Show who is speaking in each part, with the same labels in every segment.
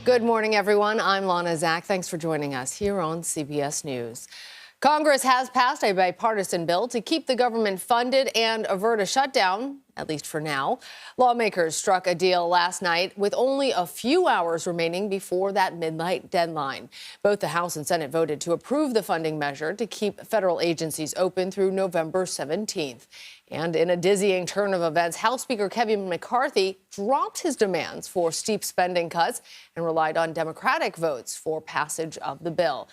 Speaker 1: Good morning, everyone. I'm Lana Zach. Thanks for joining us here on CBS News. Congress has passed a bipartisan bill to keep the government funded and avert a shutdown, at least for now. Lawmakers struck a deal last night with only a few hours remaining before that midnight deadline. Both the House and Senate voted to approve the funding measure to keep federal agencies open through November 17th. And in a dizzying turn of events, House Speaker Kevin McCarthy dropped his demands for steep spending cuts and relied on Democratic votes for passage of the bill.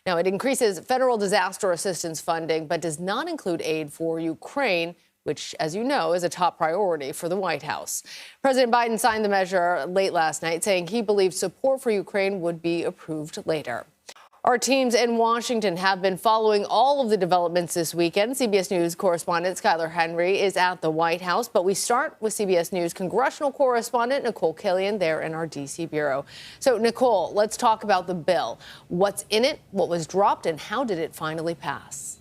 Speaker 1: Now, it increases federal disaster assistance funding, but does not include aid for Ukraine, which, as you know, is a top priority for the White House. President Biden signed the measure late last night, saying he believed support for Ukraine would be approved later. Our teams in Washington have been following all of the developments this weekend. CBS News correspondent Skylar Henry is at the White House, but we start with CBS News Congressional correspondent Nicole Killian there in our D.C. bureau. So, Nicole, let's talk about the bill. What's in it, what was dropped, and how did it finally pass?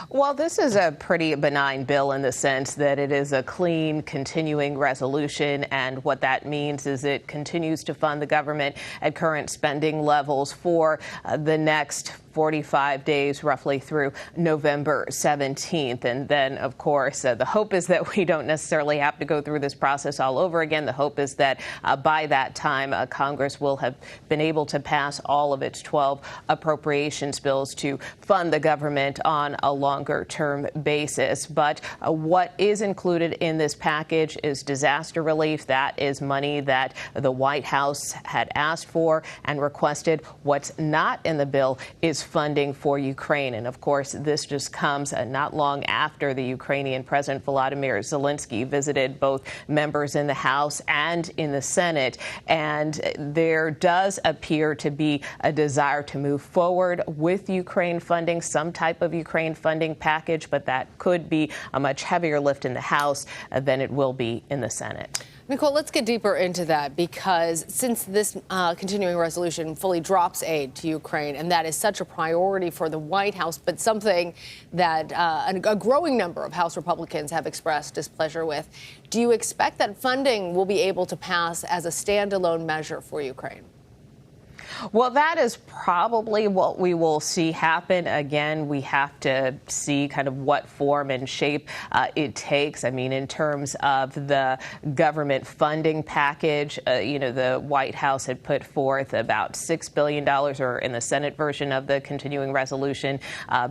Speaker 2: Well, this is a pretty benign bill in the sense that it is a clean, continuing resolution. And what that means is it continues to fund the government at current spending levels for the next 45 days, roughly through November 17th. And then, of course, the hope is that we don't necessarily have to go through this process all over again. The hope is that by that time, Congress will have been able to pass all of its 12 appropriations bills to fund the government on a longer-term basis. But what is included in this package is disaster relief. That is money that the White House had asked for and requested. What's not in the bill is funding for Ukraine. And of course, this just comes not long after the Ukrainian President Volodymyr Zelensky visited both members in the House and in the Senate. And there does appear to be a desire to move forward with Ukraine funding, some type of Ukraine funding package, but that could be a much heavier lift in the House than it will be in the Senate.
Speaker 1: Nicole, let's get deeper into that, because since this continuing resolution fully drops aid to Ukraine, and that is such a priority for the White House, but something that a growing number of House Republicans have expressed displeasure with, do you expect that funding will be able to pass as a standalone measure for Ukraine?
Speaker 2: Well, that is probably what we will see happen. Again, we have to see kind of what form and shape it takes. I mean, in terms of the government funding package, the White House had put forth about $6 billion, or in the Senate version of the continuing resolution,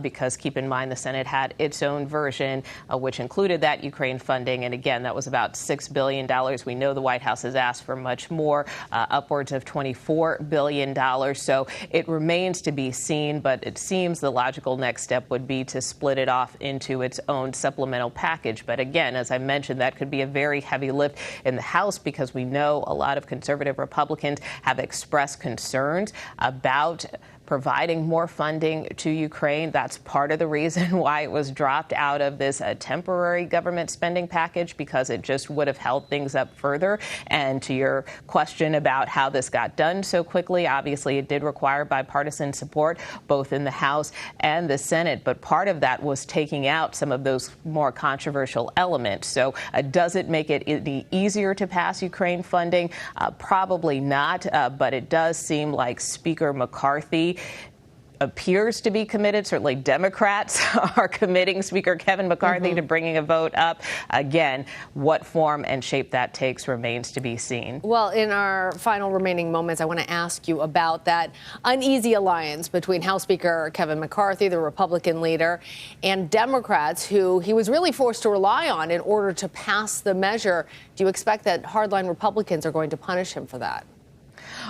Speaker 2: because keep in mind the Senate had its own version, which included that Ukraine funding. And again, that was about $6 billion. We know the White House has asked for much more, upwards of $24 billion. So it remains to be seen, but it seems the logical next step would be to split it off into its own supplemental package. But again, as I mentioned, that could be a very heavy lift in the House, because we know a lot of conservative Republicans have expressed concerns about providing more funding to Ukraine. That's part of the reason why it was dropped out of this temporary government spending package, because it just would have held things up further. And to your question about how this got done so quickly, obviously it did require bipartisan support, both in the House and the Senate. But part of that was taking out some of those more controversial elements. So does it make it any easier to pass Ukraine funding? Probably not. But it does seem like Speaker McCarthy appears to be committed. Certainly Democrats are committing Speaker Kevin McCarthy to bringing a vote up. Again, what form and shape that takes remains to be seen.
Speaker 1: Well, in our final remaining moments, I want to ask you about that uneasy alliance between House Speaker Kevin McCarthy, the Republican leader, and Democrats, who he was really forced to rely on in order to pass the measure. Do you expect that hardline Republicans are going to punish him for that?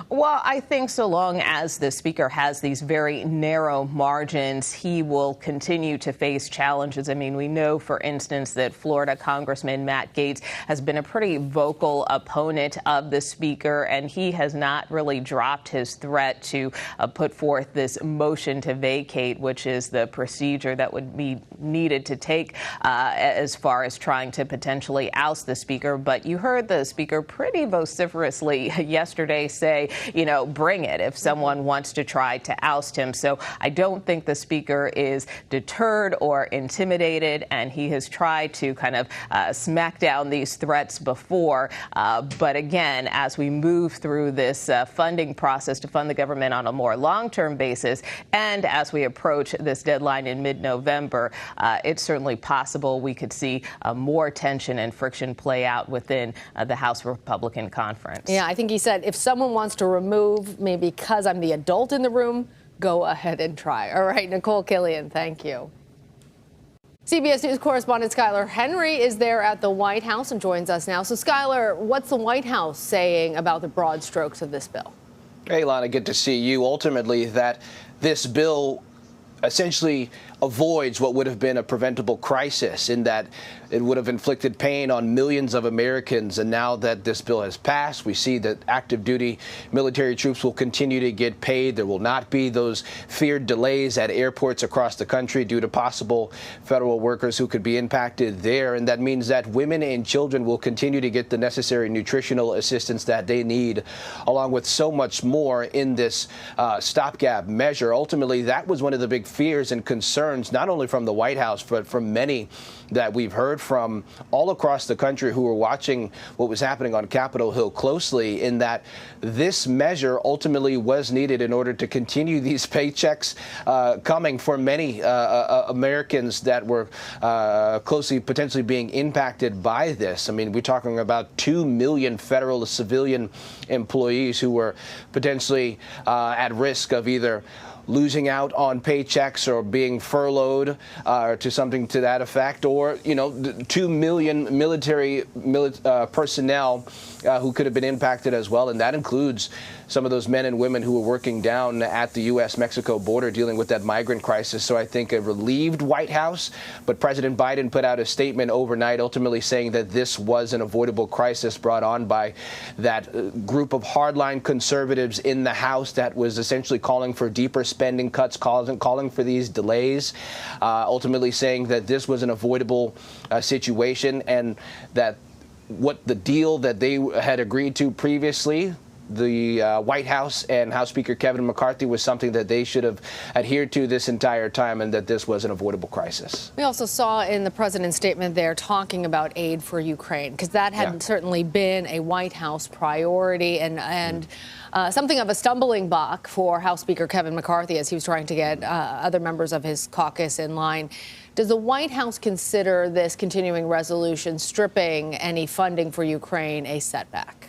Speaker 2: Well, I think so long as the speaker has these very narrow margins, he will continue to face challenges. I mean, we know, for instance, that Florida Congressman Matt Gaetz has been a pretty vocal opponent of the speaker, and he has not really dropped his threat to put forth this motion to vacate, which is the procedure that would be needed to take as far as trying to potentially oust the speaker. But you heard the speaker pretty vociferously yesterday say bring it if someone wants to try to oust him. So I don't think the speaker is deterred or intimidated, and he has tried to kind of smack down these threats before. But again, as we move through this funding process to fund the government on a more long-term basis, and as we approach this deadline in mid-November, it's certainly possible we could see more tension and friction play out within the House Republican Conference.
Speaker 1: Yeah, I think he said, if someone wants to remove me because I'm the adult in the room, go ahead and try. All right, Nicole Killian, thank you. CBS News correspondent Skylar Henry is there at the White House and joins us now. So, Skylar, what's the White House saying about the broad strokes of this bill?
Speaker 3: Hey, Lana, good to see you. Ultimately, that this bill essentially avoids what would have been a preventable crisis, in that it would have inflicted pain on millions of Americans. And now that this bill has passed, we see that active duty military troops will continue to get paid. There will not be those feared delays at airports across the country due to possible federal workers who could be impacted there. And that means that women and children will continue to get the necessary nutritional assistance that they need, along with so much more in this stopgap measure. Ultimately, that was one of the big fears and concerns, not only from the White House, but from many that we've heard from all across the country who were watching what was happening on Capitol Hill closely, in that this measure ultimately was needed in order to continue these paychecks coming for many Americans that were closely potentially being impacted by this. I mean, we're talking about 2 million federal civilian employees who were potentially at risk of either losing out on paychecks or being furloughed to something to that effect, or 2 million military personnel who could have been impacted as well. And that includes some of those men and women who were working down at the U.S.-Mexico border dealing with that migrant crisis. So I think a relieved White House, but President Biden put out a statement overnight ultimately saying that this was an avoidable crisis brought on by that group of hardline conservatives in the House that was essentially calling for deeper spending cuts, calling for these delays, ultimately saying that this was an avoidable situation, and that what the deal that they had agreed to previously, the White House and House Speaker Kevin McCarthy, was something that they should have adhered to this entire time, and that this was an avoidable crisis.
Speaker 1: We also saw in the president's statement there talking about aid for Ukraine, because that had certainly been a White House priority and something of a stumbling block for House Speaker Kevin McCarthy as he was trying to get other members of his caucus in line. Does the White House consider this continuing resolution stripping any funding for Ukraine a setback?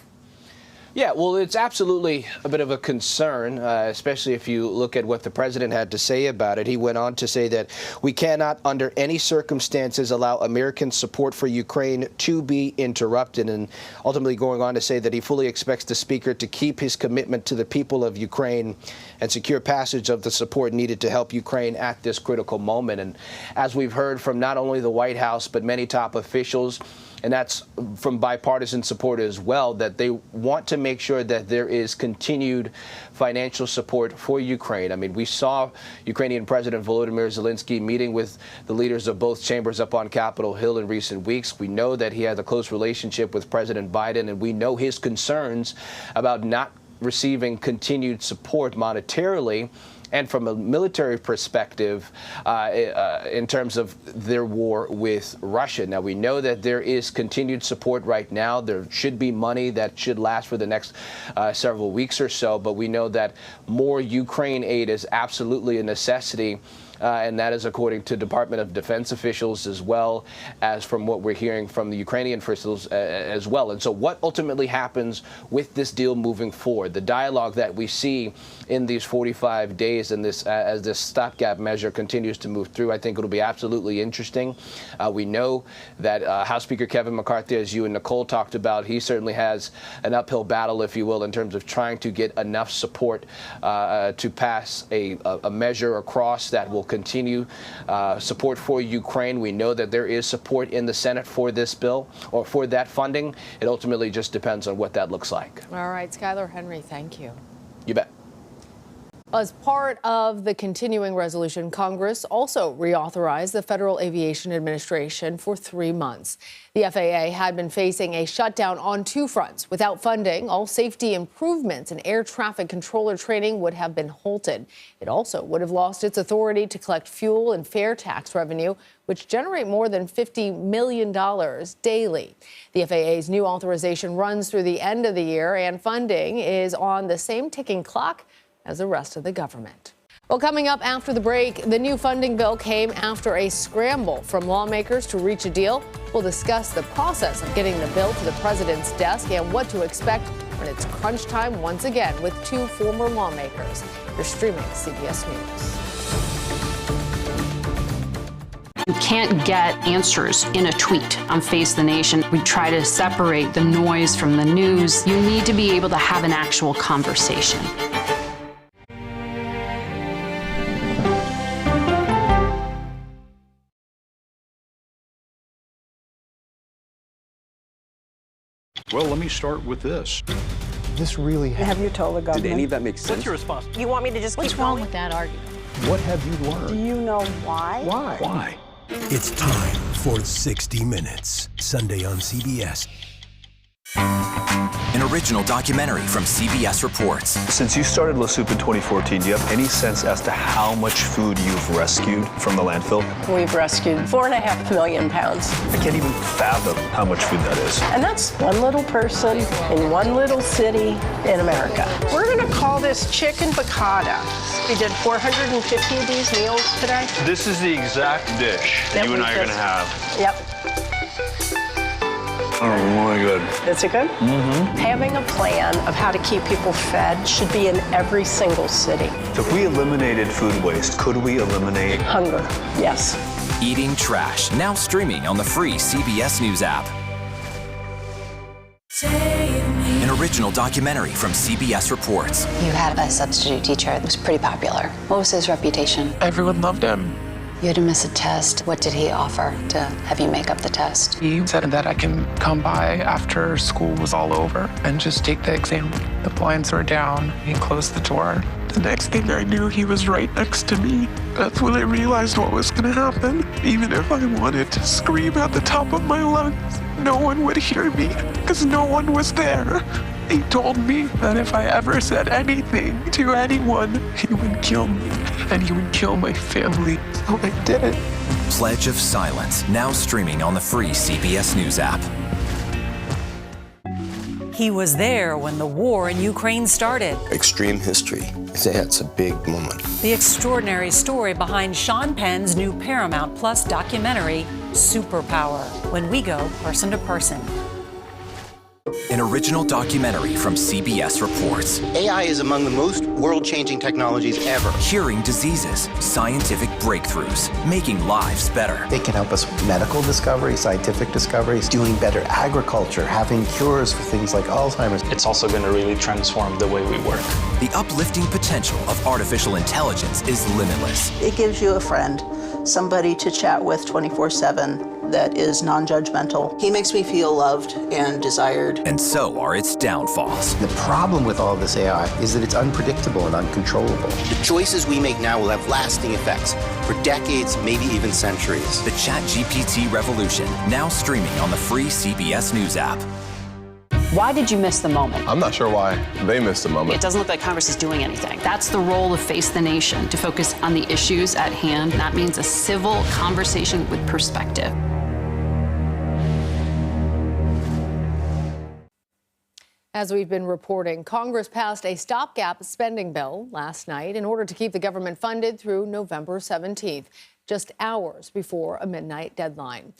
Speaker 3: Yeah, well, it's absolutely a bit of a concern, especially if you look at what the president had to say about it. He went on to say that we cannot, under any circumstances, allow American support for Ukraine to be interrupted, and ultimately going on to say that he fully expects the speaker to keep his commitment to the people of Ukraine and secure passage of the support needed to help Ukraine at this critical moment. And as we've heard from not only the White House, but many top officials, and that's from bipartisan support as well, that they want to make sure that there is continued financial support for Ukraine. I mean, we saw Ukrainian President Volodymyr Zelensky meeting with the leaders of both chambers up on Capitol Hill in recent weeks. We know that he has a close relationship with President Biden, and we know his concerns about not receiving continued support monetarily and from a military perspective in terms of their war with Russia. Now, we know that there is continued support right now. There should be money that should last for the next several weeks or so, but we know that more Ukraine aid is absolutely a necessity. And that is according to Department of Defense officials, as well as from what we're hearing from the Ukrainian officials as well. And so what ultimately happens with this deal moving forward, the dialogue that we see in these 45 days and this as this stopgap measure continues to move through, I think it'll be absolutely interesting. We know that House Speaker Kevin McCarthy, as you and Nicole talked about, he certainly has an uphill battle, if you will, in terms of trying to get enough support to pass a measure across that will continue support for Ukraine. We know that there is support in the Senate for this bill or for that funding. It ultimately just depends on what that looks like.
Speaker 1: All right, Skylar Henry, thank you.
Speaker 3: You bet.
Speaker 1: As part of the continuing resolution, Congress also reauthorized the Federal Aviation Administration for 3 months. The FAA had been facing a shutdown on 2 fronts. Without funding, all safety improvements and air traffic controller training would have been halted. It also would have lost its authority to collect fuel and fare tax revenue, which generate more than $50 million daily. The FAA's new authorization runs through the end of the year, and funding is on the same ticking clock as the rest of the government. Well, coming up after the break, the new funding bill came after a scramble from lawmakers to reach a deal. We'll discuss the process of getting the bill to the president's desk and what to expect when it's crunch time once again with 2 former lawmakers. You're streaming CBS News.
Speaker 4: You can't get answers in a tweet on Face the Nation. We try to separate the noise from the news. You need to be able to have an actual conversation.
Speaker 5: Well, let me start with this.
Speaker 6: This really happened.
Speaker 7: Have you told the government?
Speaker 8: Did any of that make sense?
Speaker 5: What's your response?
Speaker 7: You want me to just
Speaker 9: What's
Speaker 7: keep
Speaker 9: wrong
Speaker 7: going?
Speaker 9: with that argument?
Speaker 6: What have you
Speaker 7: Do
Speaker 6: learned?
Speaker 7: you know why?
Speaker 6: Why?
Speaker 5: Why?
Speaker 10: It's time for 60 Minutes, Sunday on CBS.
Speaker 11: An original documentary from CBS Reports.
Speaker 12: Since you started La Soup in 2014, do you have any sense as to how much food you've rescued from the landfill?
Speaker 7: We've rescued 4.5 million pounds.
Speaker 12: I can't even fathom how much food that is.
Speaker 7: And that's one little person in one little city in America. We're going to call this chicken piccata. We did 450 of these meals today.
Speaker 12: This is the exact dish that you and I are going to have.
Speaker 7: Yep.
Speaker 12: Oh, my God.
Speaker 7: Is it good? Mm-hmm. Having a plan of how to keep people fed should be in every single city.
Speaker 12: If we eliminated food waste, could we eliminate
Speaker 7: Hunger, yes.
Speaker 11: Eating Trash, now streaming on the free CBS News app. An original documentary from CBS Reports.
Speaker 13: You had a substitute teacher that was pretty popular. What was his reputation?
Speaker 14: Everyone loved him.
Speaker 13: You had to miss a test. What did he offer to have you make up the test?
Speaker 14: He said that I can come by after school was all over and just take the exam. The blinds were down. He closed the door. The next thing I knew, he was right next to me. That's when I realized what was going to happen. Even if I wanted to scream at the top of my lungs, no one would hear me because no one was there. He told me that if I ever said anything to anyone, he would kill me and he would kill my family. So I did it.
Speaker 11: Pledge of Silence, now streaming on the free CBS News app.
Speaker 15: He was there when the war in Ukraine started.
Speaker 16: Extreme history. It's a big moment.
Speaker 15: The extraordinary story behind Sean Penn's new Paramount Plus documentary, Superpower, when we go person to person.
Speaker 11: An original documentary from CBS Reports.
Speaker 17: AI is among the most world-changing technologies ever.
Speaker 11: Curing diseases, scientific breakthroughs, making lives better.
Speaker 18: They can help us with medical discoveries, scientific discoveries, doing better agriculture, having cures for things like Alzheimer's.
Speaker 19: It's also going to really transform the way we work.
Speaker 11: The uplifting potential of artificial intelligence is limitless.
Speaker 20: It gives you a friend, somebody to chat with 24/7 that is non-judgmental. He makes me feel loved and desired.
Speaker 11: And so are its downfalls.
Speaker 18: The problem with all this AI is that it's unpredictable and uncontrollable.
Speaker 17: The choices we make now will have lasting effects for decades, maybe even centuries.
Speaker 11: The ChatGPT revolution, now streaming on the free CBS News app.
Speaker 4: Why did you miss the moment?
Speaker 16: I'm not sure why they missed the moment.
Speaker 4: It doesn't look like Congress is doing anything. That's the role of Face the Nation, to focus on the issues at hand. That means a civil conversation with perspective.
Speaker 1: As we've been reporting, Congress passed a stopgap spending bill last night in order to keep the government funded through November 17th, just hours before a midnight deadline.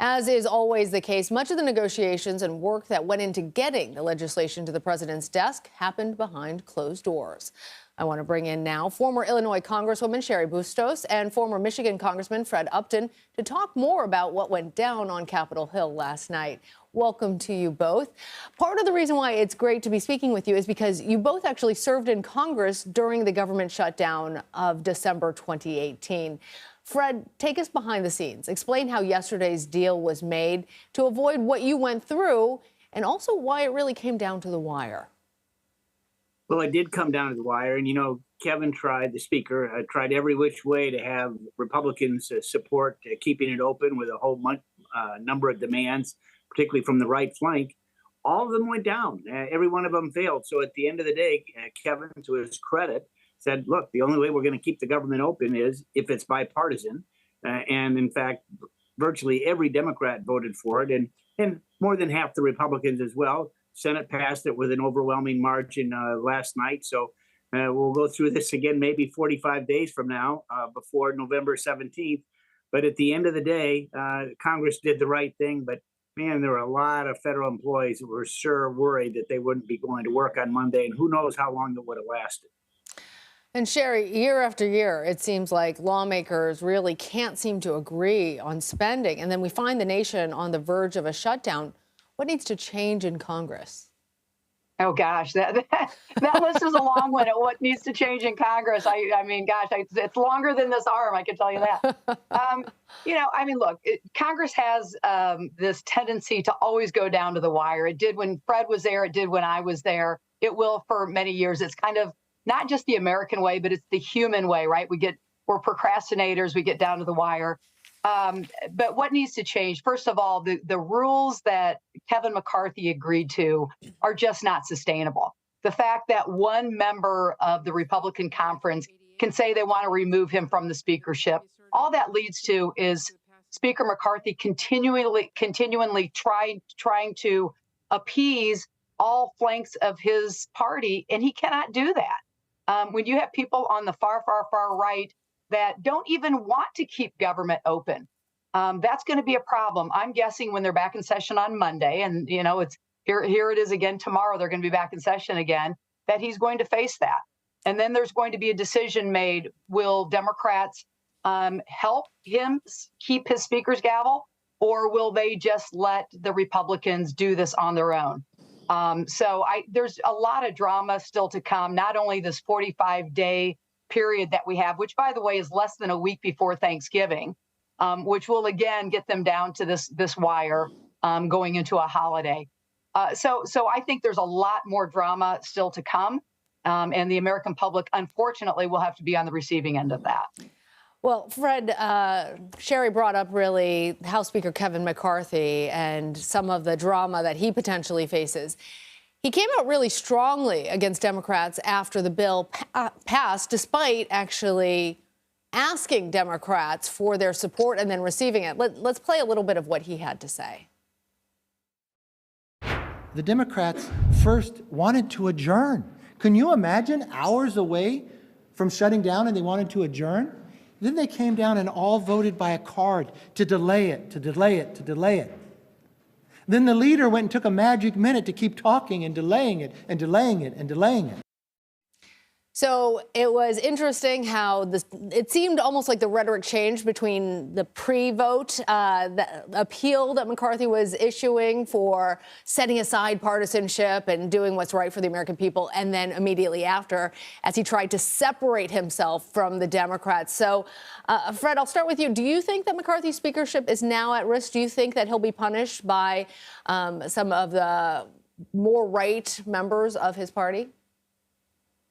Speaker 1: As is always the case, much of the negotiations and work that went into getting the legislation to the president's desk happened behind closed doors. I want to bring in now former Illinois Congresswoman Cheri Bustos and former Michigan Congressman Fred Upton to talk more about what went down on Capitol Hill last night. Welcome to you both. Part of the reason why it's great to be speaking with you is because you both actually served in Congress during the government shutdown of December 2018. Fred, take us behind the scenes. Explain how yesterday's deal was made to avoid what you went through and also why it really came down to the wire.
Speaker 8: Well, it did come down to the wire. And, Kevin the speaker, tried every which way to have Republicans support keeping it open with a whole number of demands, particularly from the right flank. All of them went down. Every one of them failed. So at the end of the day, Kevin, to his credit, said, look, the only way we're going to keep the government open is if it's bipartisan. And in fact, virtually every Democrat voted for it, and more than half the Republicans as well. Senate passed it with an overwhelming margin last night. So we'll go through this again maybe 45 days from now before November 17th. But at the end of the day, Congress did the right thing. But man, there were a lot of federal employees who were sure worried that they wouldn't be going to work on Monday. And who knows how long it would have lasted.
Speaker 1: And Sherry, year after year, it seems like lawmakers really can't seem to agree on spending. And then we find the nation on the verge of a shutdown. What needs to change in Congress?
Speaker 9: Oh, gosh, that list is a long one at what needs to change in Congress. I mean, gosh, it's longer than this arm, I can tell you that. Look, Congress has this tendency to always go down to the wire. It did when Fred was there. It did when I was there. It will for many years. It's kind of not just the American way, but it's the human way, right? We're procrastinators. We get down to the wire. But what needs to change? First of all, the rules that Kevin McCarthy agreed to are just not sustainable. The fact that one member of the Republican conference can say they want to remove him from the speakership, all that leads to is Speaker McCarthy continually trying to appease all flanks of his party, and he cannot do that. When you have people on the far, far, far right that don't even want to keep government open, that's going to be a problem. I'm guessing when they're back in session on Monday, and it's here it is again tomorrow, they're going to be back in session again, that he's going to face that. And then there's going to be a decision made. Will Democrats help him keep his speaker's gavel, or will they just let the Republicans do this on their own? There's a lot of drama still to come, not only this 45-day period that we have, which, by the way, is less than a week before Thanksgiving, which will, again, get them down to this wire going into a holiday. So I think there's a lot more drama still to come, and the American public, unfortunately, will have to be on the receiving end of that.
Speaker 1: Well, Fred, Sherry brought up really House Speaker Kevin McCarthy and some of the drama that he potentially faces. He came out really strongly against Democrats after the bill passed, despite actually asking Democrats for their support and then receiving it. Let's play a little bit of what he had to say.
Speaker 21: The Democrats first wanted to adjourn. Can you imagine hours away from shutting down and they wanted to adjourn? Then they came down and all voted by a card to delay it, to delay it, to delay it. Then the leader went and took a magic minute to keep talking and delaying it and delaying it and delaying it.
Speaker 1: So it was interesting how it seemed almost like the rhetoric changed between the pre-vote the appeal that McCarthy was issuing for setting aside partisanship and doing what's right for the American people, and then immediately after, as he tried to separate himself from the Democrats. So, Fred, I'll start with you. Do you think that McCarthy's speakership is now at risk? Do you think that he'll be punished by some of the more right members of his party?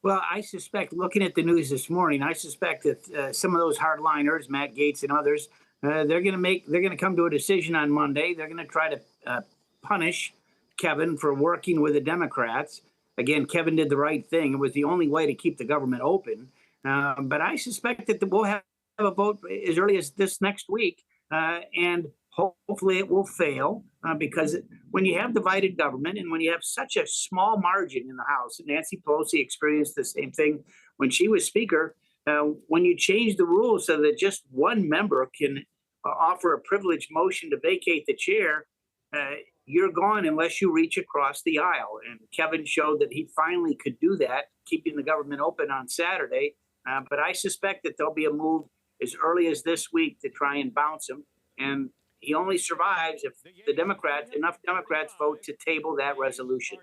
Speaker 8: Well, I suspect, looking at the news this morning, I suspect that some of those hardliners, Matt Gaetz and others, they're going to come to a decision on Monday. They're going to try to punish Kevin for working with the Democrats. Again, Kevin did the right thing. It was the only way to keep the government open. But I suspect that we'll have a vote as early as this next week, and hopefully it will fail, because when you have divided government and when you have such a small margin in the House, and Nancy Pelosi experienced the same thing when she was Speaker, when you change the rules so that just one member can offer a privileged motion to vacate the chair, you're gone unless you reach across the aisle. And Kevin showed that he finally could do that, keeping the government open on Saturday. But I suspect that there'll be a move as early as this week to try and bounce him. And he only survives if enough Democrats vote to table that resolution.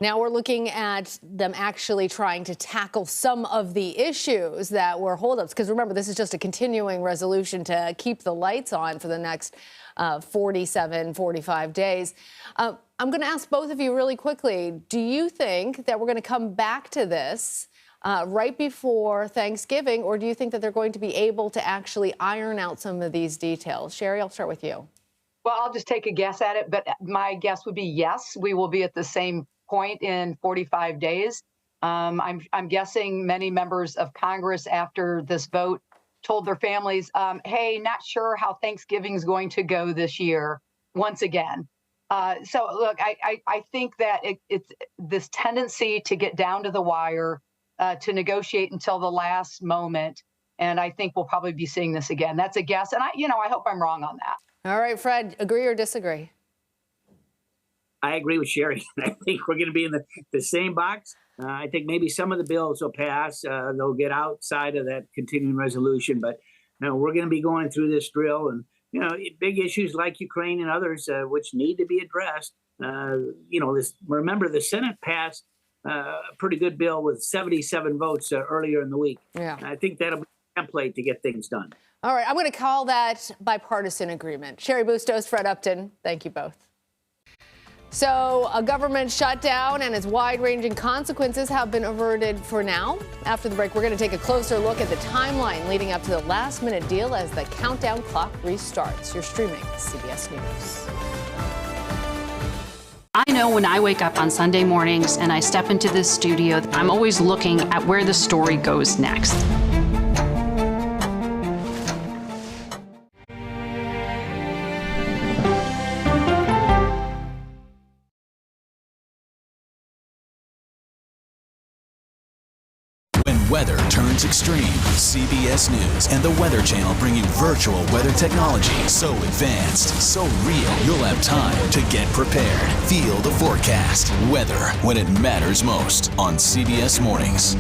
Speaker 1: Now we're looking at them actually trying to tackle some of the issues that were holdups. Because remember, this is just a continuing resolution to keep the lights on for the next 45 days. I'm going to ask both of you really quickly. Do you think that we're going to come back to this right before Thanksgiving, or do you think that they're going to be able to actually iron out some of these details? Sherry, I'll start with you.
Speaker 9: Well, I'll just take a guess at it, but my guess would be yes, we will be at the same point in 45 days. I'm guessing many members of Congress after this vote told their families, hey, not sure how Thanksgiving is going to go this year once again. So look, I think that it's this tendency to get down to the wire, to negotiate until the last moment. And I think we'll probably be seeing this again. That's a guess. And I hope I'm wrong on that.
Speaker 1: All right, Fred, agree or disagree?
Speaker 8: I agree with Sherry. I think we're going to be in the same box. I think maybe some of the bills will pass. They'll get outside of that continuing resolution. But we're going to be going through this drill, and big issues like Ukraine and others, which need to be addressed. Remember, the Senate passed a pretty good bill with 77 votes earlier in the week.
Speaker 1: Yeah,
Speaker 8: I think that'll be a template to get things done.
Speaker 1: All right, I'm going to call that bipartisan agreement. Sherry Bustos, Fred Upton, thank you both. So a government shutdown and its wide-ranging consequences have been averted for now. After the break, we're going to take a closer look at the timeline leading up to the last-minute deal as the countdown clock restarts. You're streaming CBS News.
Speaker 4: I know when I wake up on Sunday mornings and I step into this studio, I'm always looking at where the story goes next.
Speaker 10: Weather turns extreme. CBS News and the Weather Channel bring you virtual weather technology so advanced, so real, you'll have time to get prepared. Feel the forecast. Weather when it matters most on CBS Mornings.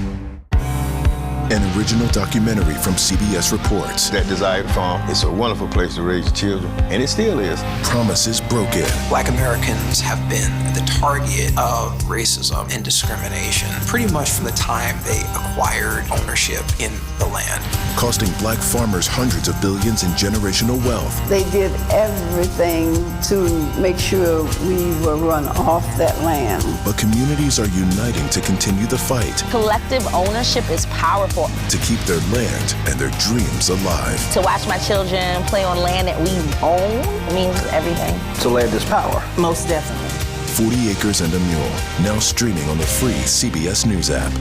Speaker 2: An original documentary from CBS Reports.
Speaker 16: That desired farm is a wonderful place to raise children, and it still is.
Speaker 2: Promises broken.
Speaker 22: Black Americans have been the target of racism and discrimination pretty much from the time they acquired ownership in the land.
Speaker 2: Costing black farmers hundreds of billions in generational wealth.
Speaker 23: They did everything to make sure we were run off that land.
Speaker 2: But communities are uniting to continue the fight.
Speaker 24: Collective ownership is powerful.
Speaker 2: To keep their land and their dreams alive.
Speaker 24: To watch my children play on land that we own means everything.
Speaker 16: So land is power.
Speaker 23: Most definitely.
Speaker 2: 40 Acres and a Mule, now streaming on the free CBS News app.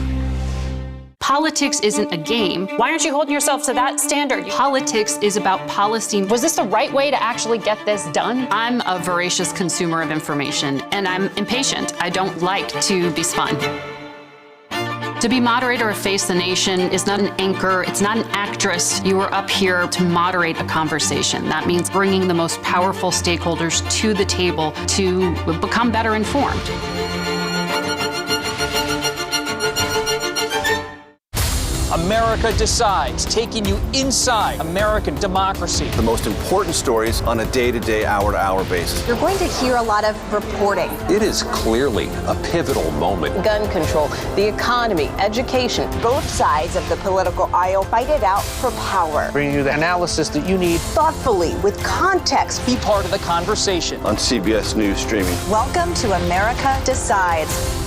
Speaker 4: Politics isn't a game. Why aren't you holding yourself to that standard? Politics is about policy. Was this the right way to actually get this done? I'm a voracious consumer of information, and I'm impatient. I don't like to be spun. To be moderator of Face the Nation is not an anchor, it's not an actress. You are up here to moderate a conversation. That means bringing the most powerful stakeholders to the table to become better informed.
Speaker 25: America Decides, taking you inside American democracy.
Speaker 12: The most important stories on a day-to-day, hour-to-hour basis.
Speaker 26: You're going to hear a lot of reporting.
Speaker 27: It is clearly a pivotal moment.
Speaker 26: Gun control, the economy, education. Both sides of the political aisle fight it out for power.
Speaker 25: Bringing you the analysis that you need.
Speaker 26: Thoughtfully, with context.
Speaker 25: Be part of the conversation.
Speaker 12: On CBS News Streaming.
Speaker 26: Welcome to America Decides.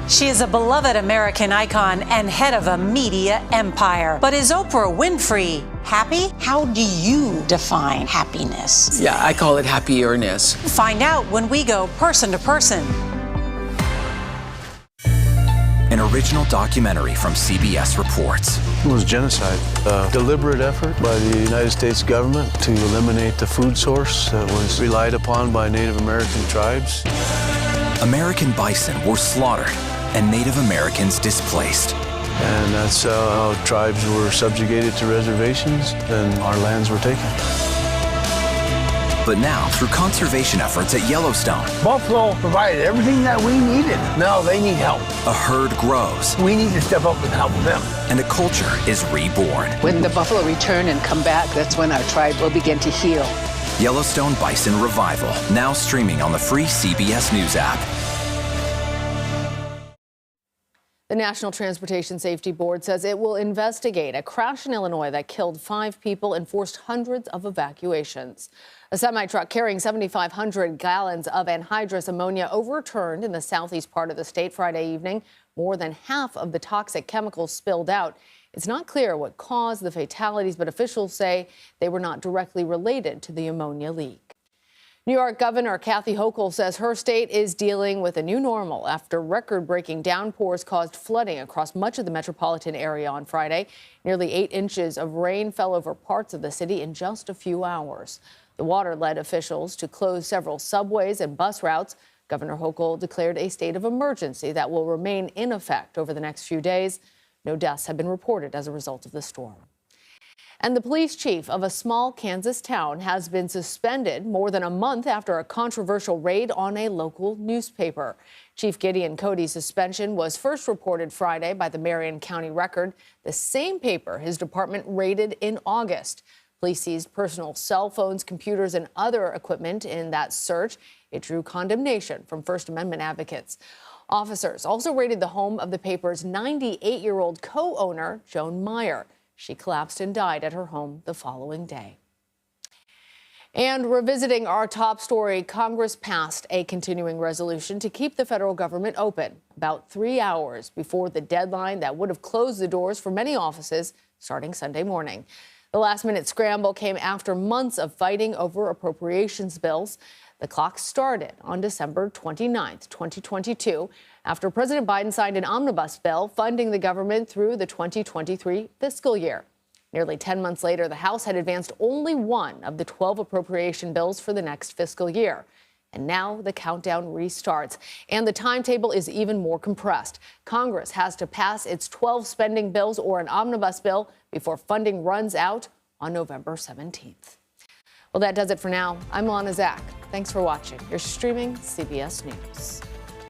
Speaker 15: She is a beloved American icon and head of a media empire. But is Oprah Winfrey happy?
Speaker 26: How do you define happiness?
Speaker 28: Yeah, I call it happiness.
Speaker 15: Find out when we go person to person.
Speaker 11: An original documentary from CBS Reports.
Speaker 12: It was genocide, a deliberate effort by the United States government to eliminate the food source that was relied upon by Native American tribes.
Speaker 11: American bison were slaughtered and Native Americans displaced.
Speaker 12: And that's how tribes were subjugated to reservations and our lands were taken.
Speaker 11: But now, through conservation efforts at Yellowstone,
Speaker 29: Buffalo provided everything that we needed. Now they need help.
Speaker 11: a herd grows.
Speaker 29: We need to step up and help them.
Speaker 11: And a culture is reborn.
Speaker 30: When the buffalo return and come back, that's when our tribe will begin to heal.
Speaker 11: Yellowstone Bison Revival, now streaming on the free CBS News app.
Speaker 1: The National Transportation Safety Board says it will investigate a crash in Illinois that killed 5 people and forced hundreds of evacuations. A semi-truck carrying 7,500 gallons of anhydrous ammonia overturned in the southeast part of the state Friday evening. More than half of the toxic chemicals spilled out. It's not clear what caused the fatalities, but officials say they were not directly related to the ammonia leak. New York Governor Kathy Hochul says her state is dealing with a new normal after record-breaking downpours caused flooding across much of the metropolitan area on Friday. Nearly 8 inches of rain fell over parts of the city in just a few hours. The water led officials to close several subways and bus routes. Governor Hochul declared a state of emergency that will remain in effect over the next few days. No deaths have been reported as a result of the storm. And the police chief of a small Kansas town has been suspended more than a month after a controversial raid on a local newspaper. Chief Gideon Cody's suspension was first reported Friday by the Marion County Record, the same paper his department raided in August. Police seized personal cell phones, computers, and other equipment in that search. It drew condemnation from First Amendment advocates. Officers also raided the home of the paper's 98-year-old co-owner, Joan Meyer. She collapsed and died at her home the following day. And revisiting our top story, Congress passed a continuing resolution to keep the federal government open about 3 hours before the deadline that would have closed the doors for many offices starting Sunday morning. The last-minute scramble came after months of fighting over appropriations bills. The clock started on December 29th, 2022, after President Biden signed an omnibus bill funding the government through the 2023 fiscal year. Nearly 10 months later, the House had advanced only one of the 12 appropriation bills for the next fiscal year. And now the countdown restarts, and the timetable is even more compressed. Congress has to pass its 12 spending bills or an omnibus bill before funding runs out on November 17th. Well, that does it for now. I'm Lana Zach. Thanks for watching. You're streaming CBS News.